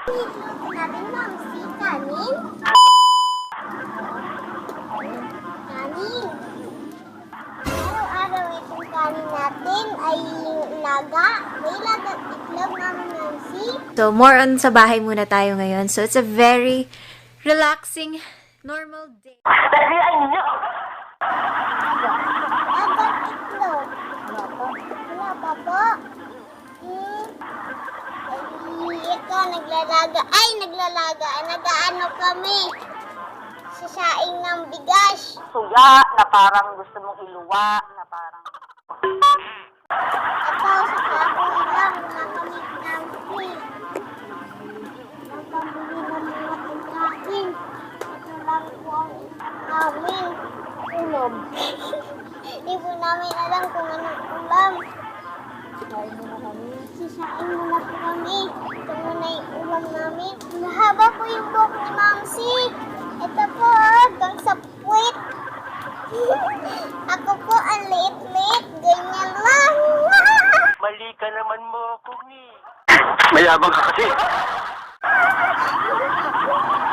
Itlog natin, ma'am, si kanin. Kanin. Araw-araw itong kanin natin ay laga. May laga itlog, mama Nancy. So, more on sa bahay muna tayo ngayon. So, it's a very relaxing, normal day. Laga itlog. Wala pa po. Ay, ikaw naglalaga. Ay, naglalaga. Nag-ano kami. Sasaing ng bigas. Suya na parang gusto mong iluwa, na parang... Ito, sa kahoy lang. Wala kami ng free. Ang pambili ng mga pagkain. Ito lang po ang namin. Ulam. Hindi po namin alam kung anong ulam. Sisain muna po kami. Ito muna yung ulam namin. Mahaba po yung buhok ni Mamsi. Ito po, hanggang sa puwit. Ako po, ang liit-liit. Ganyan lang. Mali ka naman mo, Kumi. Mayabang ka kasi.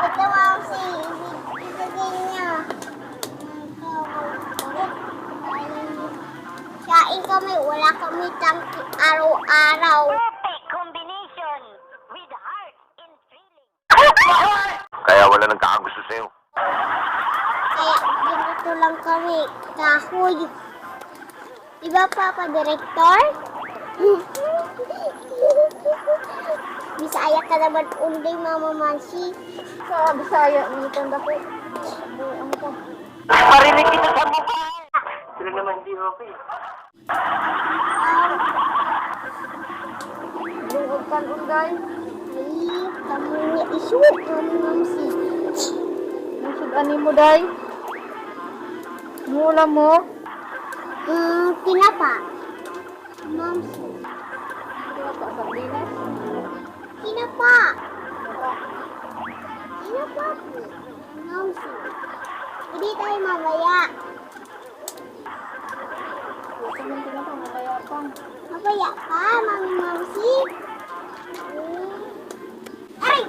Ito, Mamsi. Ibigay niya. Kain kami. Wala kami tangki araw-araw. Perfect combination with heart and feeling. Kaya wala nang kakagusto sa'yo. Kaya ganito lang kami. Kahoy. Diba, Papa Director? Bisaya ka naman unday, Mama Mansi. Sa Bisaya, may tanda ko. Ano ka? Marinig kita sa mukha. Sila naman di okay. Lungog kan unday. Ay, kamu niya isuot, Mama Mansi. Nasud ani mo day. Mula mo. Tinapa. Mamsi. Wala pa sa dinas. Tinapa. Tinapa po. Mamsi. Hindi tayo mamaya. Wala man din ako malayapang. Mamaya pa, Mami Mamsi. Aray!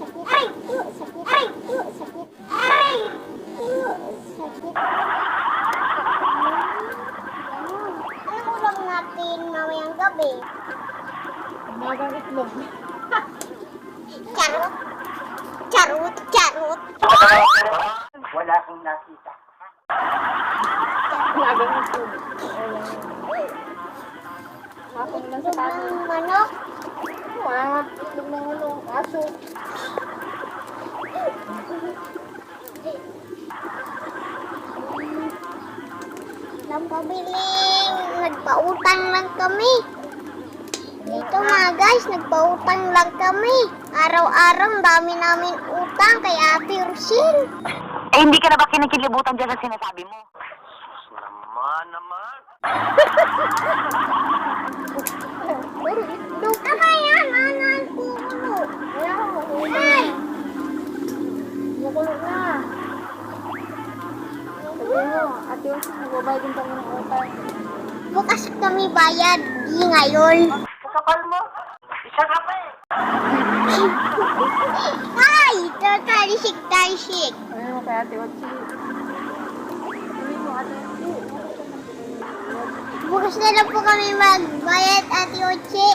Sakit! Aray! Sakit! Aray! Sakit! Aray! Sakit! Anong ulam natin mamayang gabi? Magang itlog. Charot! Charot! Charot! Wala akong nakita. Magang itlog. Ako naman sa Itlog kanin. ng manok. Wala nga itlog ng ano, aso. Lang pabiling. Nagpautang lang kami. Dito mga guys, nagpautang lang kami. Araw-araw, ang dami namin utang kay Ate Rosin. Eh, hindi ka na ba kinikilibutan dyan sa sinasabi mo? Naman. Pero itlog. Tama yan, anan kulo. Kaya ako mahuli. Ay! Nakulog na. Sabi mo, ate yung nagbabay din kami ng utang. Bukas kami bayad, di ngayon. Kapal mo. Isa ka pa eh. Ay! Tarisik, tarisik. Ano mo kay ate Otsi? Sabi mo, ate Otsi. Bukas na lang po kami magbayad, Ate Oche.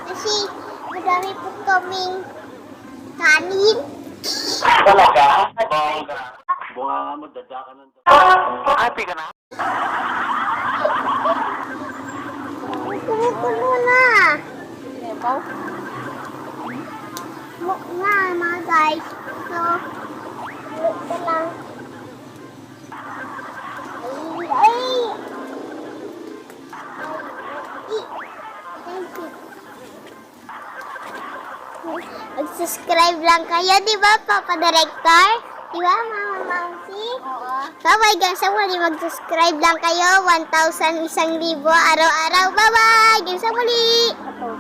Kasi madami po kaming kanin. Talaga? Bongga. Bunga nga mo, dada ka nun. Happy ka na? Kumukulo na. Nepaw? Muk na, mga guys. So, ulit ka lang. Ay! Mag-subscribe lang kayo, di ba, Papa Director? Di ba, Mama Mamsi? Oo. Bye-bye guys, sa muli mag-subscribe lang kayo. 1,000 1,000 araw-araw. Bye-bye! Guys, sa muli! Ato.